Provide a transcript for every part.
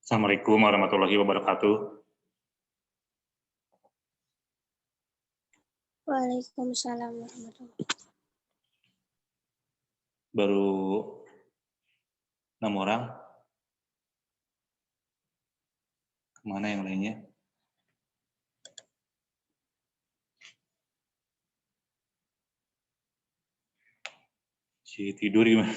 Assalamualaikum warahmatullahi wabarakatuh. Waalaikumsalam warahmatullahi wabarakatuh. Baru 6 orang. Kemana yang lainnya? Si tidur gimana?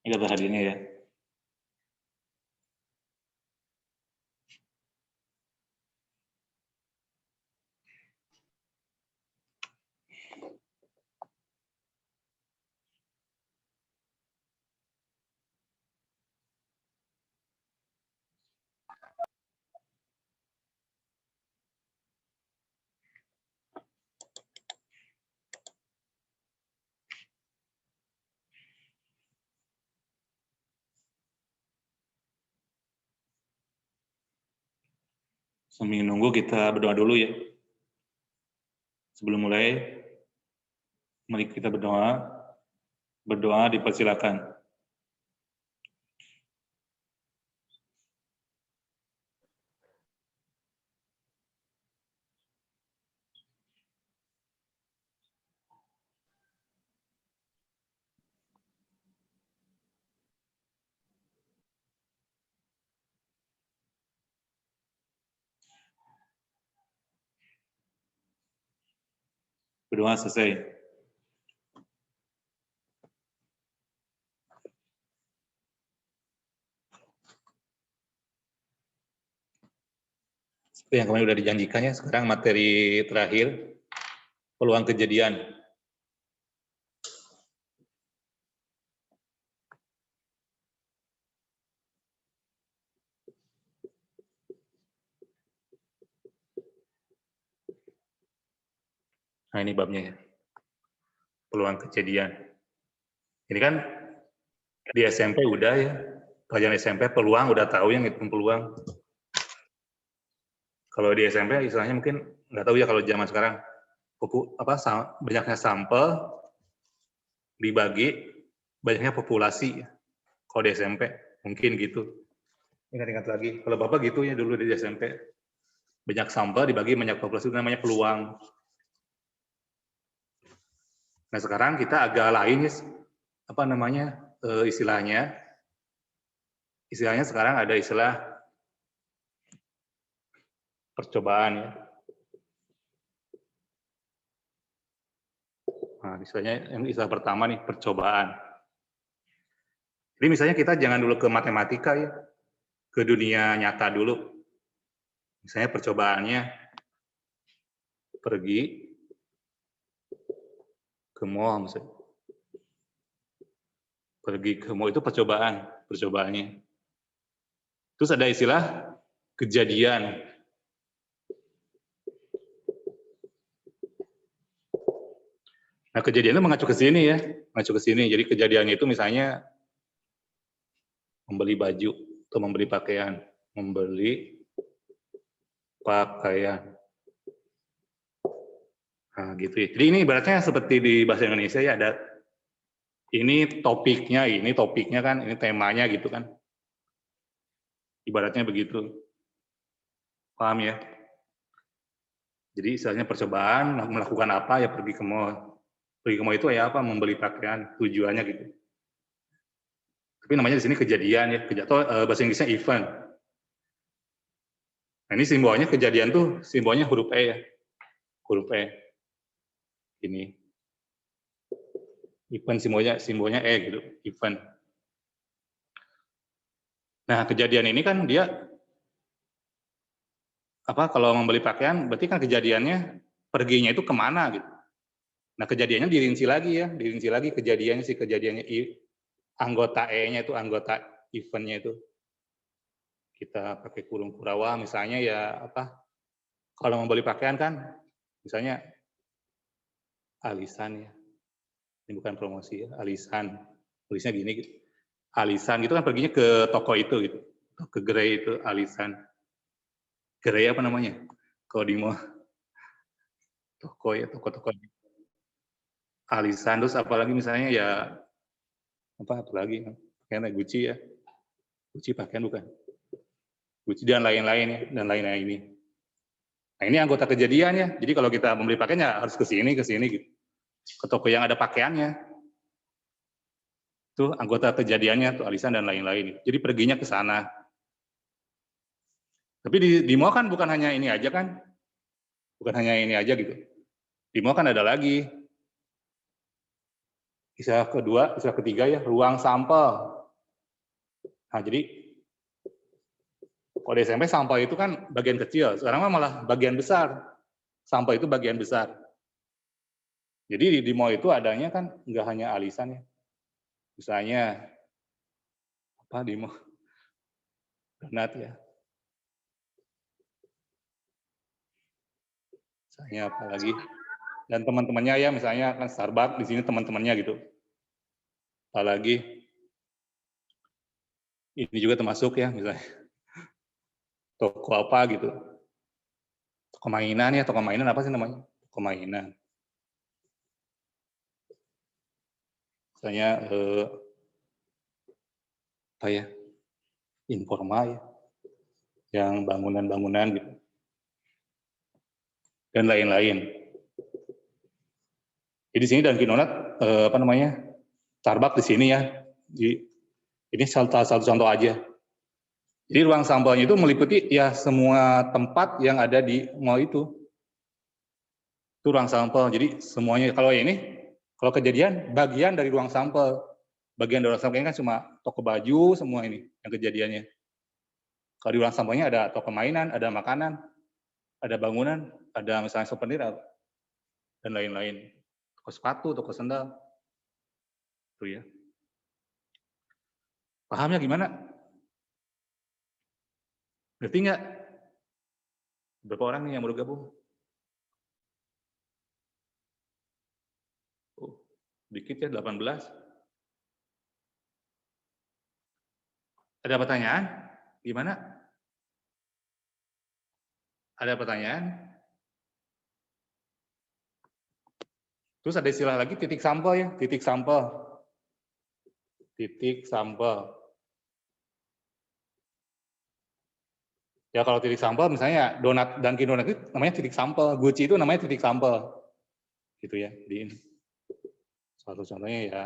Ini daftar hadirnya ya. Sambil nunggu kita berdoa dulu ya. Sebelum mulai, mari kita berdoa. Berdoa dipersilakan. Berdoa selesai. Seperti yang kemarin sudah dijanjikannya, sekarang materi terakhir, peluang kejadian. Nah ini babnya ya, peluang kejadian. Ini kan di SMP udah ya, pelajaran SMP peluang udah tahu yang ngitung peluang. Kalau di SMP istilahnya mungkin nggak tahu ya kalau zaman sekarang banyaknya sampel dibagi banyaknya populasi. Kalau di SMP mungkin gitu. Ingat-ingat lagi, kalau Bapak gitu ya dulu di SMP. Banyak sampel dibagi banyak populasi, itu namanya peluang. Nah sekarang kita agak lain ya, apa namanya istilahnya. Istilahnya sekarang ada istilah percobaan ya. Nah, misalnya yang istilah pertama nih percobaan. Jadi misalnya kita jangan dulu ke matematika ya, ke dunia nyata dulu. Misalnya percobaannya pergi ke mall misalnya. Pergi ke mall itu percobaannya. Terus ada istilah kejadian. Nah, kejadian itu mengacu ke sini ya, mengacu ke sini. Jadi kejadiannya itu misalnya membeli baju atau membeli pakaian, Nah, gitu ya. Jadi ini ibaratnya seperti di bahasa Indonesia ya, ada ini topiknya kan, ini temanya gitu kan. Ibaratnya begitu. Paham ya? Jadi istilahnya percobaan, melakukan apa ya pergi ke mall. Pergi ke mall itu ya apa? Membeli pakaian, tujuannya gitu. Tapi namanya di sini kejadian ya, atau bahasa Inggrisnya event. Nah ini simbolnya kejadian tuh, simbolnya huruf E ya. Huruf E. Ini. Event simbolnya E gitu, event. Nah, kejadian ini kan dia apa kalau membeli pakaian berarti kan kejadiannya perginya itu kemana gitu. Nah, kejadiannya dirinci lagi kejadiannya anggota E-nya itu anggota eventnya itu. Kita pakai kurung kurawa misalnya ya apa? Kalau membeli pakaian kan misalnya alisan ya. Ini bukan promosi ya, alisan. Tulisnya gini gitu. Alisan gitu kan perginya ke toko itu gitu. Ke gerai itu alisan. Gerai apa namanya? Kalau di mall toko ya, toko-toko. alisan, terus apalagi misalnya ya apalagi kayaknya Gucci ya. Gucci pakaian bukan? Gucci dan lain-lain ya, dan lain-lain ini. Nah, ini anggota kejadian ya. Jadi kalau kita membeli pakaian ya harus ke sini gitu. Ke toko yang ada pakaiannya. Tuh anggota kejadiannya, tuh alisan dan lain-lain. Jadi perginya ke sana. Tapi di mall kan bukan hanya ini aja kan? Bukan hanya ini aja gitu. Di mall kan ada lagi. Istilah kedua, istilah ketiga ya, ruang sampel. Nah, jadi kalau di SMP sampel itu kan bagian kecil, sekarang malah bagian besar. Sampel itu bagian besar. Jadi di mall itu adanya kan nggak hanya alisan ya. Misalnya apa di mall? Donat ya. Misalnya apa lagi? Dan teman-temannya ya, misalnya kan Starbucks di sini teman-temannya gitu. Apalagi ini juga termasuk ya, misalnya toko apa gitu. Toko mainan ya, toko mainan apa sih namanya? Toko mainan. Misalnya apa ya? Informal ya. Yang bangunan-bangunan gitu. Dan lain-lain. Jadi di sini Dunkin Donut apa namanya? Starbucks di sini ya. Ini salah satu contoh aja. Jadi ruang sampelnya itu meliputi ya semua tempat yang ada di mall itu. Itu ruang sampel. Jadi semuanya kalau ini, kalau kejadian bagian dari ruang sampel. Bagian dari ruang sampel kan cuma toko baju semua ini yang kejadiannya. Kalau di ruang sampelnya ada toko mainan, ada makanan, ada bangunan, ada misalnya souvenir dan lain-lain. Toko sepatu, toko sendal. Itu ya. Pahamnya gimana? Ngerti nggak? Berapa orang nih yang baru gabung? Oh, dikit ya, 18. Ada pertanyaan? Gimana? Ada pertanyaan? Terus ada istilah lagi titik sampel ya, titik sampel. Titik sampel. Ya kalau titik sampel misalnya donat Dunkin Donat itu namanya titik sampel, Gucci itu namanya titik sampel. Gitu ya, di ini. Salah satu contohnya ya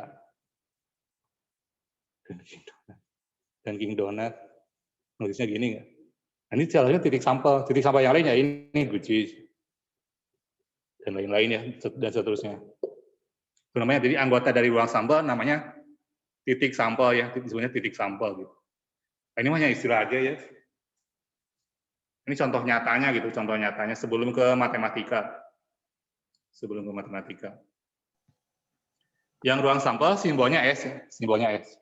Dunkin Donat. Nulisnya gini nggak? Nah, ini salahnya titik sampel yang lain ya ini Gucci dan lain-lain ya dan seterusnya. Itu namanya jadi anggota dari ruang sampel namanya titik sampel ya, disebutnya titik sampel gitu. Nah, ini hanya istilah aja ya. Ini contoh nyatanya gitu, contoh nyatanya sebelum ke matematika. Sebelum ke matematika. Yang ruang sampel simbolnya S ya, simbolnya S.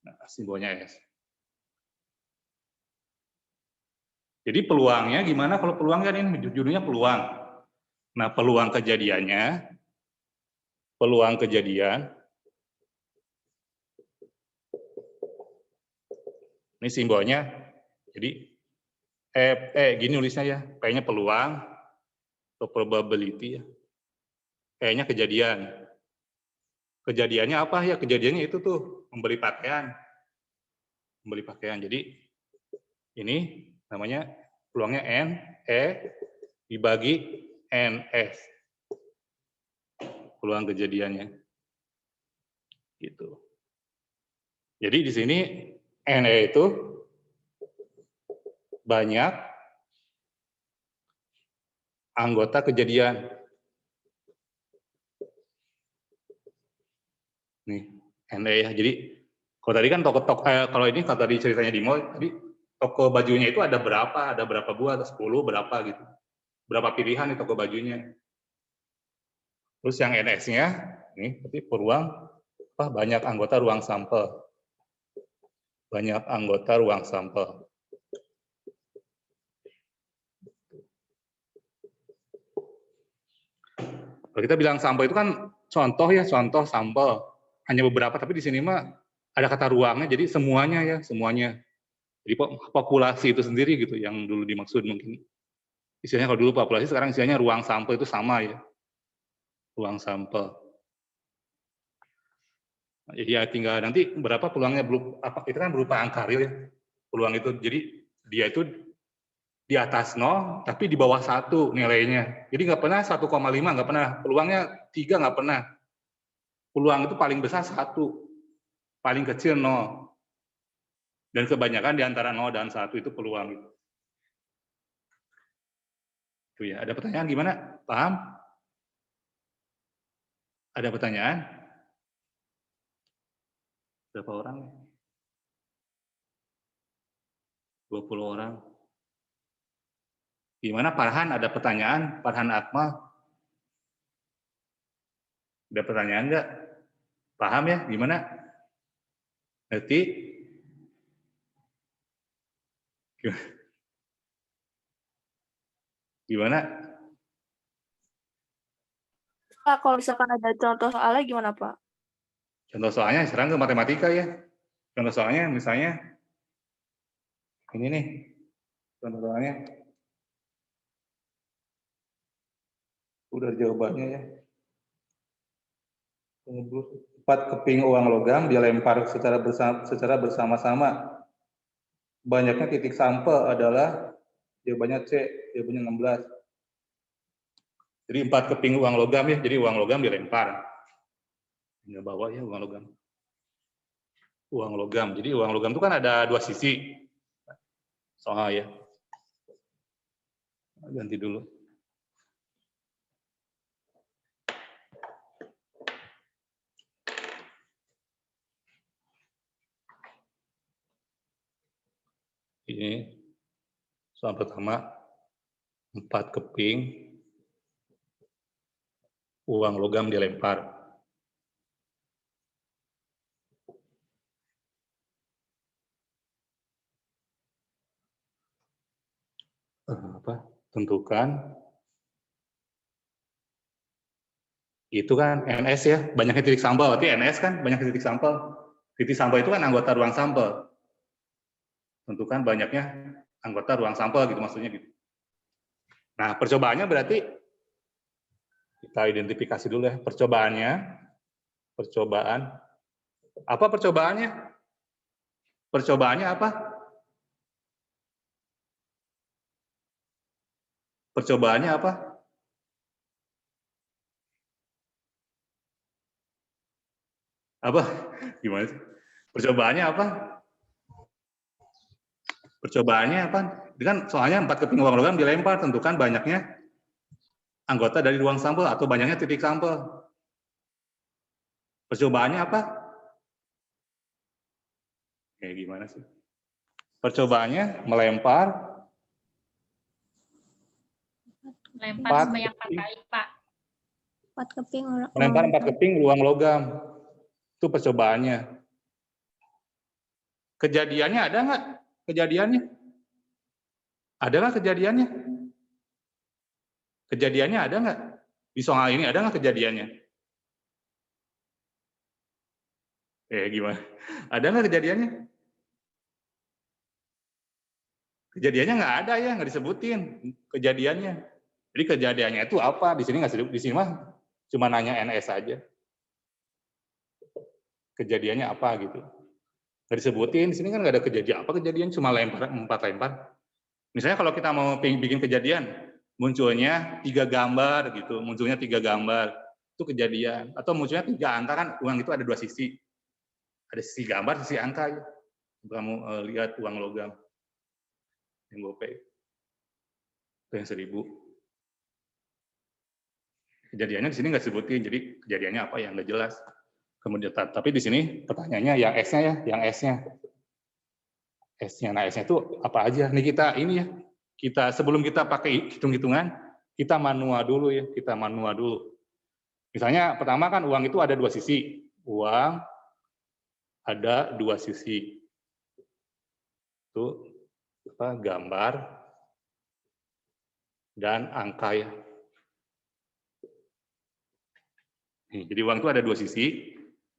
Nah, simbolnya S. Jadi peluangnya gimana kalau peluang kan ini judulnya peluang. Nah, peluang kejadian ini simbolnya jadi gini nulisnya ya, P-nya peluang atau probability ya. E-nya kejadian. Kejadiannya apa ya? Kejadiannya itu tuh membeli pakaian. Membeli pakaian. Jadi ini namanya peluangnya N, E dibagi NS. Peluang kejadiannya. Gitu. Jadi di sini NE itu banyak anggota kejadian. Nih, NE ya. Jadi kalau tadi kan kalau ini kalau tadi ceritanya di mall, tadi toko bajunya itu ada berapa buah, atau 10 berapa gitu. Berapa pilihan di toko bajunya. Terus yang NS-nya, ini tapi peluang banyak anggota ruang sampel. Banyak anggota ruang sampel. Kalau kita bilang sampel itu kan contoh ya, contoh sampel. Hanya beberapa, tapi di sini mah ada kata ruangnya, jadi semuanya ya, semuanya. Jadi populasi itu sendiri gitu yang dulu dimaksud mungkin. Istilahnya kalau dulu populasi, sekarang istilahnya ruang sampel itu sama ya. Uang sampel. Ya tinggal nanti berapa peluangnya, itu kan berupa angka real ya. Peluang itu, jadi dia itu di atas 0, tapi di bawah 1 nilainya. Jadi nggak pernah 1,5, nggak pernah. Peluangnya 3 nggak pernah. Peluang itu paling besar 1, paling kecil 0. Dan kebanyakan di antara 0 dan 1 itu peluang itu. Itu ya. Ada pertanyaan gimana? Paham? Ada pertanyaan? Berapa orang? 20 orang. Gimana Farhan? Ada pertanyaan? Farhan Akmal? Ada pertanyaan nggak? Paham ya? Gimana? Ngerti? Gimana? Pak, kalau misalkan ada contoh soalnya gimana, Pak? Contoh soalnya sekarang ke matematika ya. Contoh soalnya misalnya ini nih. Contoh soalnya. Udah jawabannya ya. 4 keping uang logam dilempar secara bersama-sama. Banyaknya titik sampel adalah jawabannya C, jawabannya 16. Jadi 4 keping uang logam ya, jadi uang logam dilempar. Nggak bawa ya uang logam. Uang logam, jadi uang logam itu kan ada 2 sisi. Soal ya. Ganti dulu. Ini soal pertama, 4 keping uang logam dilempar. Tentukan itu kan NS ya, banyaknya titik sampel, berarti NS kan banyak titik sampel. Titik sampel itu kan anggota ruang sampel. Tentukan banyaknya anggota ruang sampel gitu maksudnya gitu. Nah, percobaannya berarti kita identifikasi dulu ya. Percobaan. Apa percobaannya? Percobaannya apa? Percobaannya apa? Apa? Gimana sih? Percobaannya apa? Percobaannya apa? Kan soalnya 4 keping uang logam dilempar, tentukan banyaknya anggota dari ruang sampel atau banyaknya titik sampel. Percobaannya apa? Kayak gimana sih? Percobaannya melempar sebanyak 4 kali, Pak. 4 keping melempar 4 keping uang logam. Itu percobaannya. Kejadiannya ada nggak? Kejadiannya? Ada nggak kejadiannya? Kejadiannya ada nggak? Di soal ini ada nggak kejadiannya? Gimana? Ada nggak kejadiannya? Kejadiannya nggak ada ya, nggak disebutin kejadiannya. Jadi kejadiannya itu apa? Di sini nggak disebut, di sini mah cuma nanya NS aja. Kejadiannya apa gitu? Nggak disebutin. Di sini kan nggak ada kejadian apa kejadian, cuma lempar 4 lempar. Misalnya kalau kita mau bikin kejadian, munculnya 3 gambar gitu, munculnya 3 gambar itu kejadian. Atau munculnya 3 angka kan uang itu ada 2 sisi. Ada sisi gambar, sisi angka. Ya. Kamu lihat uang logam yang GoPay itu yang 1000. Kejadiannya di sini nggak sebutin, jadi kejadiannya apa yang nggak jelas. Kemudian tapi di sini pertanyaannya yang S-nya ya, yang S-nya. S-nya, nah S-nya itu apa aja? Nih kita ini ya, kita sebelum kita pakai hitung-hitungan, kita manual dulu ya, kita manual dulu. Misalnya pertama kan uang itu ada 2 sisi, uang ada 2 sisi. Itu apa, gambar dan angka ya. Nih, jadi uang itu ada 2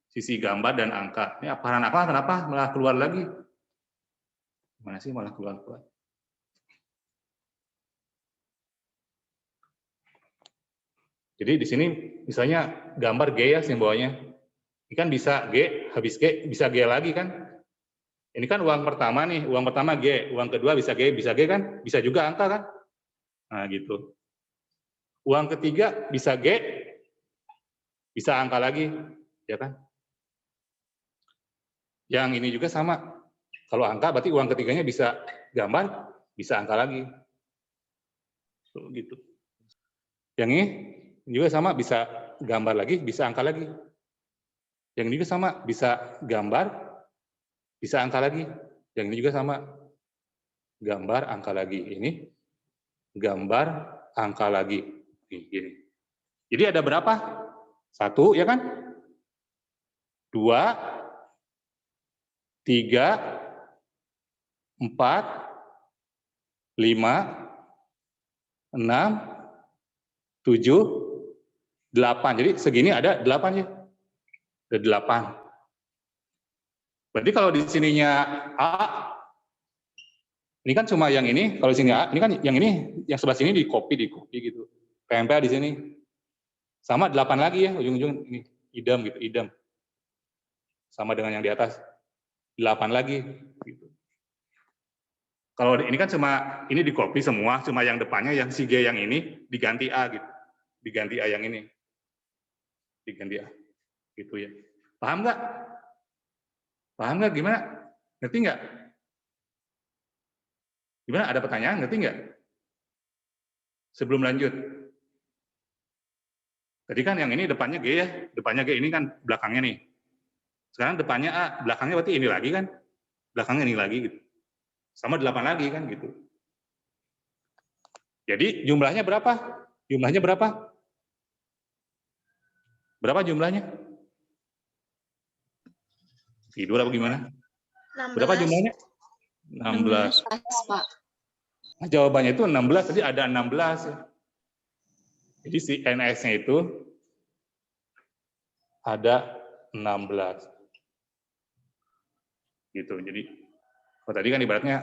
sisi gambar dan angka. Ini Farhan Akmal kenapa malah keluar lagi? Mana sih malah keluar? Jadi di sini misalnya gambar G ya simbolnya. Ini kan bisa G, habis G bisa G lagi kan. Ini kan uang pertama nih, uang pertama G, uang kedua bisa G kan, bisa juga angka kan. Nah gitu. Uang ketiga bisa G, bisa angka lagi, ya kan. Yang ini juga sama. Kalau angka berarti uang ketiganya bisa gambar, bisa angka lagi. Tuh, gitu. Yang ini juga sama, bisa gambar lagi, bisa angka lagi. Yang ini juga sama, bisa gambar, bisa angka lagi. Yang ini juga sama, gambar, angka lagi. Ini gambar, angka lagi. Gini. Jadi ada berapa? 1, ya kan? 2, 3, 4, 5, 6, 7, 8. Jadi segini ada 8 ya. Ada 8. Berarti kalau di sininya A, ini kan cuma yang ini, kalau di sini A, ini kan yang ini, yang sebelah sini di copy gitu. Tempel di sini. Sama 8 lagi ya, ujung-ujung ini, idam gitu, idam. Sama dengan yang di atas. 8 lagi. Gitu. Kalau ini kan cuma, ini di copy semua, cuma yang depannya, yang si G yang ini, diganti A gitu. Diganti A yang ini. Diganti A. Gitu ya. Paham nggak? Paham nggak gimana? Ngerti nggak? Gimana? Ada pertanyaan? Ngerti nggak? Sebelum lanjut. Tadi kan yang ini depannya G ya. Depannya G, ini kan belakangnya nih. Sekarang depannya A, belakangnya berarti ini lagi kan? Belakangnya ini lagi gitu. Sama 8 lagi kan gitu. Jadi jumlahnya berapa? Jumlahnya berapa? Berapa jumlahnya? Tidur apa gimana? 16. Berapa jumlahnya? 16. Pak. Nah, jawabannya itu 16, tadi ada 16. Jadi si NS-nya itu ada 16. Gitu. Jadi kalau tadi kan ibaratnya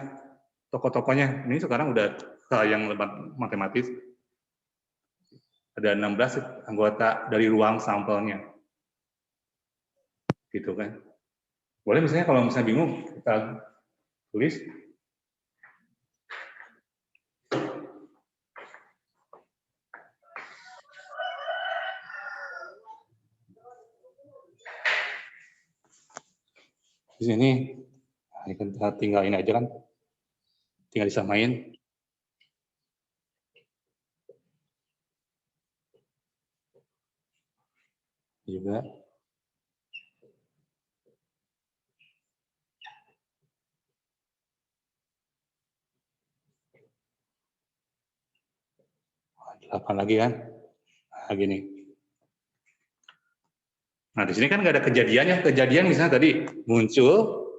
tokoh-tokohnya, ini sekarang udah yang lebih matematis. Ada 16 anggota dari ruang sampelnya. Gitu kan. Boleh misalnya kalau misalnya bingung, kita tulis. Di sini, nah, kita tinggal ini aja kan. Tinggal disamain. Juga. Delapan lagi kan. Nah, gini. Nah, di sini kan nggak ada kejadiannya. Kejadian misalnya tadi muncul.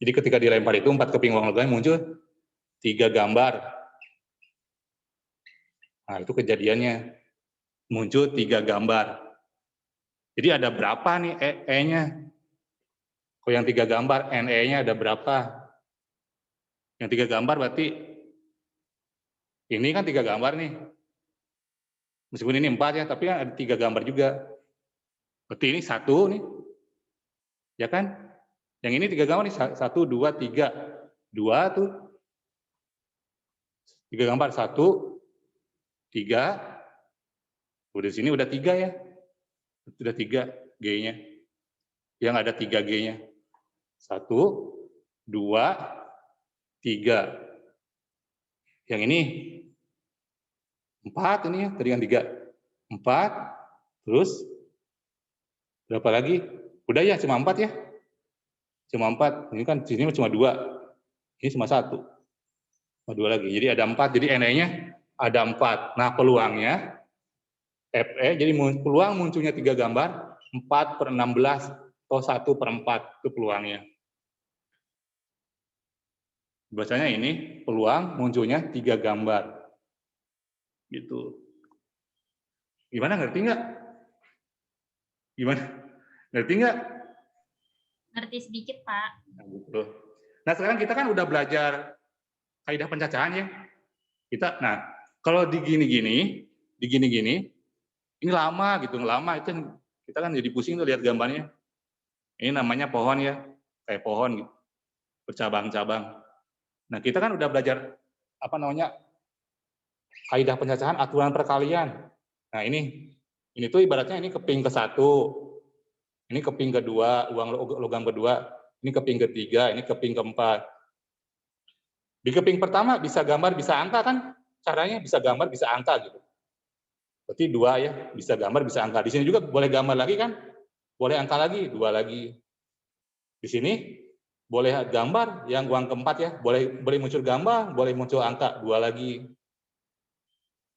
Jadi ketika dilempar itu 4 keping uang logam muncul 3 gambar. Nah, itu kejadiannya. Muncul 3 gambar. Jadi ada berapa nih E-nya? Kalau yang 3 gambar, NE-nya ada berapa? Yang 3 gambar berarti ini kan 3 gambar nih. Meskipun ini 4 ya, tapi kan ada 3 gambar juga. Berarti ini 1 nih. Ya kan? Yang ini 3 gambar nih, 1, 2, 3. 2 tuh. 3 gambar, 1, 3. Udah sini udah 3 ya. Sudah 3 G-nya. Yang ada 3 G-nya. 1, 2, 3. Yang ini 4 ini ya, tadi yang 3. 4, terus berapa lagi? Udah ya, cuma 4 ya. Cuma 4. Ini kan sini cuma 2. Ini cuma 1. Cuma 2 lagi. Jadi ada 4. Jadi NE-nya ada 4. Nah, peluangnya FE, jadi peluang munculnya 3 gambar 4/16 atau 1/4 itu peluangnya. Biasanya ini peluang munculnya 3 gambar. Gitu. Gimana, ngerti nggak? Gimana? Ngerti nggak? Ngerti sedikit, Pak. Nah, gitu. Nah, sekarang kita kan udah belajar kaidah pencacahan ya. Kalau di gini-gini, ini lama gitu, lama itu kita kan jadi pusing tuh lihat gambarnya. Ini namanya pohon ya, kayak pohon gitu, bercabang-cabang. Nah, kita kan udah belajar apa namanya kaidah pencacahan aturan perkalian. Nah, ini tuh ibaratnya ini keping ke-1, ini keping kedua, uang logam kedua, ini keping ketiga, ini keping keempat. Di keping pertama bisa gambar, bisa angka kan? Caranya bisa gambar, bisa angka gitu. Berarti 2 ya, bisa gambar, bisa angka. Di sini juga boleh gambar lagi kan? Boleh angka lagi, 2 lagi. Di sini boleh gambar yang uang keempat ya, boleh muncul gambar, boleh muncul angka, 2 lagi.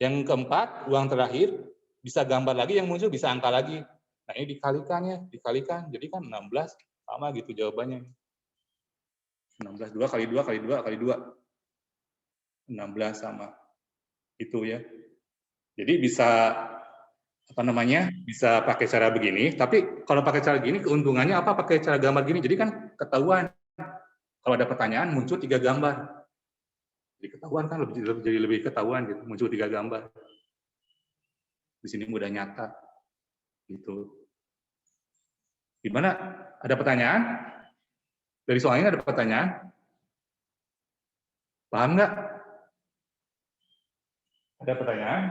Yang keempat, uang terakhir bisa gambar lagi, yang muncul bisa angka lagi. Nah, ini dikalikan ya, dikalikan. Jadi kan 16 sama gitu jawabannya. 16 2 kali 2 kali 2 kali 2. 16 sama itu ya. Jadi bisa apa namanya? Bisa pakai cara begini, tapi kalau pakai cara gini keuntungannya apa pakai cara gambar gini? Jadi kan ketahuan kalau ada pertanyaan muncul 3 gambar. Jadi ketahuan kan lebih ketahuan gitu, muncul 3 gambar. Di sini mudah nyata. Gitu. Gimana? Ada pertanyaan? Dari soalnya ada pertanyaan? Paham nggak? Ada pertanyaan?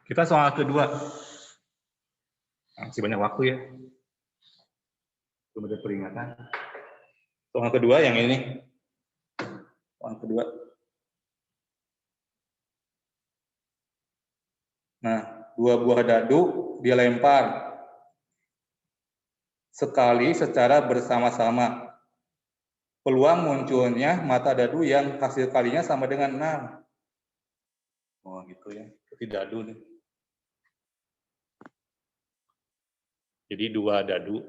Kita soal kedua. Masih banyak waktu ya. Belum ada peringatan. Soal kedua yang ini. Soal kedua. Nah, 2 buah dadu dilempar sekali secara bersama-sama. Peluang munculnya mata dadu yang hasil kalinya sama dengan 6. Oh gitu ya, berarti dadu nih. Jadi 2 dadu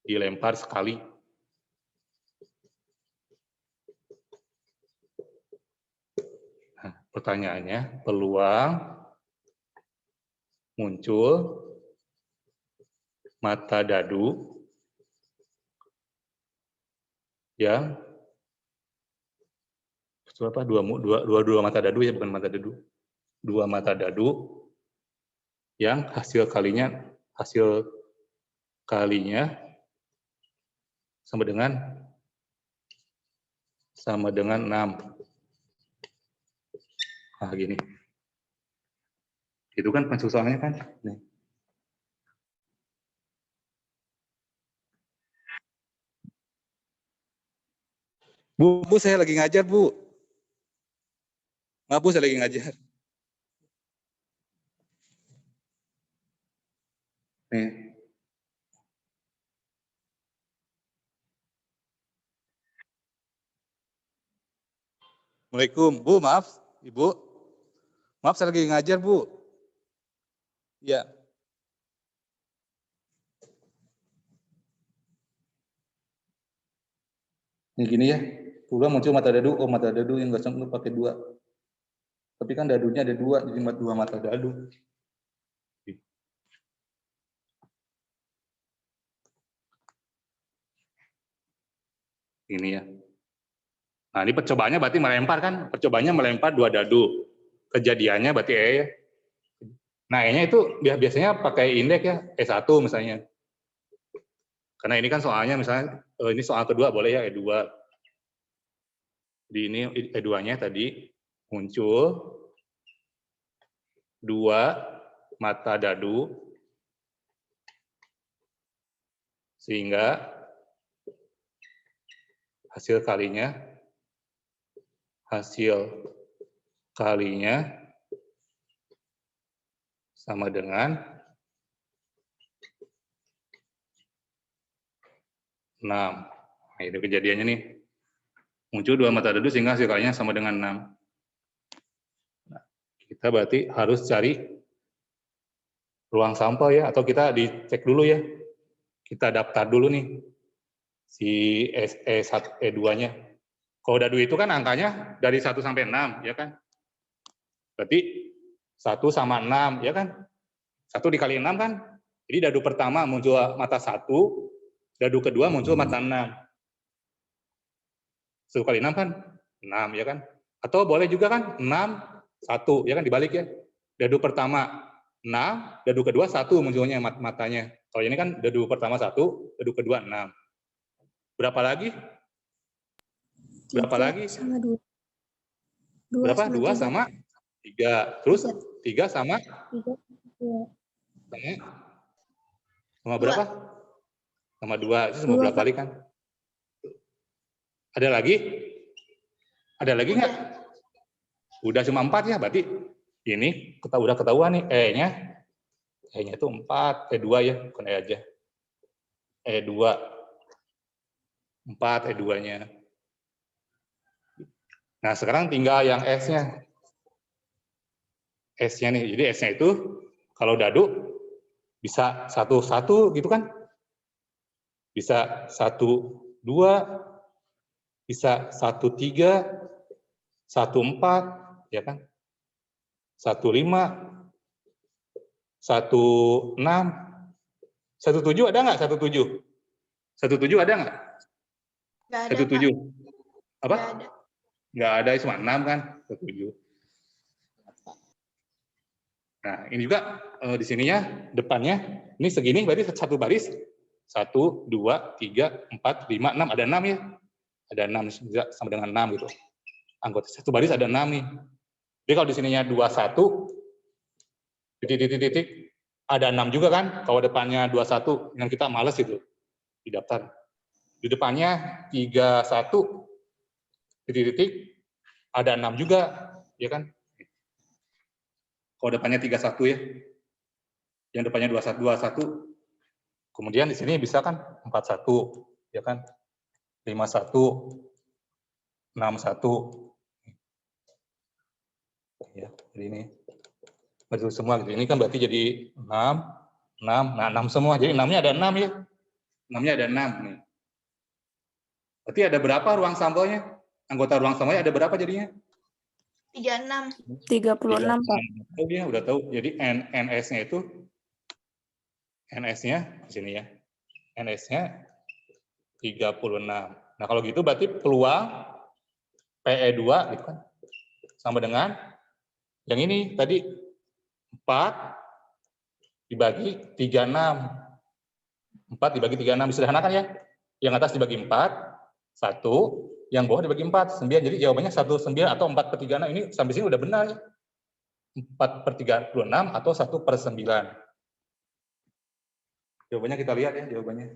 dilempar sekali. Nah, pertanyaannya, peluang muncul mata dadu yang apa? Dua mata dadu ya, bukan mata dadu. 2 mata dadu yang hasil kalinya sama dengan 6. Nah, gini. Itu kan pensusunannya kan. Nih. Bu, saya lagi ngajar, Bu. Maaf, Bu, saya lagi ngajar. Nih. Assalamualaikum, Bu, maaf, Ibu. Maaf, saya lagi ngajar, Bu. Iya. Ini gini ya, peluang muncul mata dadu, mata dadu yang gosong itu pakai 2. Tapi kan dadunya ada 2, jadi 2 mata dadu. Ini ya. Nah, ini percobaannya berarti melempar kan? Percobaannya melempar 2 dadu. Kejadiannya berarti E ya. Nah, E-nya itu biasanya pakai indeks ya, E1 misalnya. Karena ini kan soalnya misalnya, ini soal kedua boleh ya, E2. Jadi ini E2-nya tadi muncul 2 mata dadu sehingga hasil kalinya sama dengan 6. Nah, itu kejadiannya nih. Muncul 2 mata dadu sehingga hasil kalinya sama dengan 6. Nah, kita berarti harus cari ruang sampel ya, atau kita dicek dulu ya. Kita daftar dulu nih si E2-nya. Kalau dadu itu kan angkanya dari 1 sampai 6, ya kan? Berarti 1 sama 6, ya kan? 1 dikali 6 kan Jadi dadu pertama muncul mata 1, dadu kedua muncul mata 6. 1 kali 6 kan 6 ya kan? Atau boleh juga kan 6, 1 ya kan dibalik ya. Dadu pertama 6, dadu kedua 1 munculnya matanya. Kalau ini kan dadu pertama 1, dadu kedua 6. Berapa lagi? Berapa 3 lagi? sama 2. 2 Berapa? sama 2 3. sama 3. Terus 3 sama 3. 2. sama berapa? Sama 2. Itu semua bolak-balik kan? Ada lagi? Ada lagi nggak? Udah cuma 4 ya, berarti ini kita udah ketahuan nih E-nya. E-nya itu 4, E2 ya, bukan E aja. E2. 4 E2-nya. Nah, sekarang tinggal yang S-nya. S-nya nih. Jadi S-nya itu kalau dadu bisa 1-1 gitu kan? Bisa 1-2, bisa 1-3, 1-4, ya kan? 1-5, 1-6, 1-7 ada nggak? 1-7? 1-7 ada nggak? Nggak ada, 1-7. Apa? Nggak ada. Nggak ada, cuma 6 kan? 1-7. Nah, ini juga di sininya, depannya, ini segini berarti satu baris. 1, 2, 3, 4, 5, 6. Ada 6 ya? Ada 6, sama dengan 6 gitu. Anggota satu baris ada 6 nih. Jadi kalau di sininya 21, titik, ada 6 juga kan? Kalau depannya 21, yang kita males itu di daftar. Di depannya 31, titik, ada 6 juga, ya kan? Kalau depannya 31 ya. Yang depannya 21. Kemudian di sini bisa kan 41, ya kan? 51, 61. Ya, jadi ini betul semua gitu. Ini kan berarti jadi 6, 6, nah 6 semua. Jadi 6-nya ada 6 ya. 6-nya ada 6 nih. Berarti ada berapa ruang sampelnya? Anggota ruang sampelnya ada berapa jadinya? 36. 36, Pak. Oh dia udah tahu. Jadi NS-nya itu NS-nya di sini ya. NS-nya 36. Nah, kalau gitu berarti peluang PE2 gitu kan sama dengan yang ini tadi 4 dibagi 36. 4 dibagi 36 disederhanakan ya. Yang atas dibagi 4, 1, yang bawah dibagi 4, 9. Jadi jawabannya 1/9 atau 4/36. Ini sampai sini udah benar ya. 4/36 atau 1/9. Jawabannya kita lihat ya, jawabannya.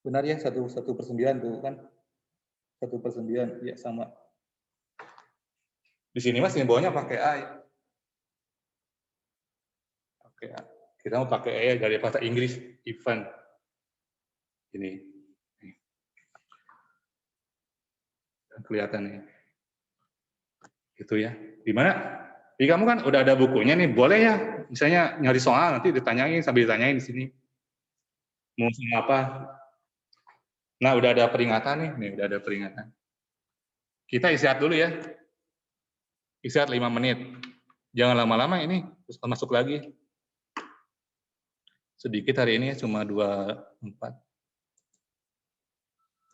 Benar ya, 1/9 tuh kan. 1/9, ya sama. Di sini mas, ini bawahnya pakai A ya. Oke, kita mau pakai E ya, dari bahasa Inggris, event. Ini. Kelihatan nih. Gitu ya. Di mana? Jadi kamu kan udah ada bukunya nih, boleh ya, misalnya nyari soal nanti ditanyain sambil ditanyain di sini. Mau soal apa? Nah, udah ada peringatan nih, udah ada peringatan. Kita istirahat dulu ya. Istirahat 5 menit. Jangan lama-lama ini, terus masuk lagi. Sedikit hari ini ya, cuma 24.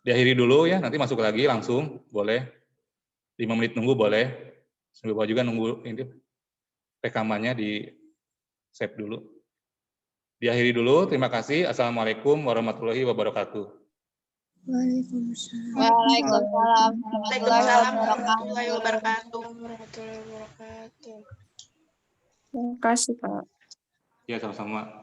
Diakhiri dulu ya, nanti masuk lagi langsung, boleh. 5 menit nunggu boleh. Sambil bawa juga nunggu ini rekamannya di save dulu. Diakhiri dulu, terima kasih. Assalamualaikum warahmatullahi wabarakatuh. Waalaikumsalam. Waalaikumsalam Waalaikumsalam warahmatullahi wabarakatuh. Terima kasih, Pak. Ya, sama-sama.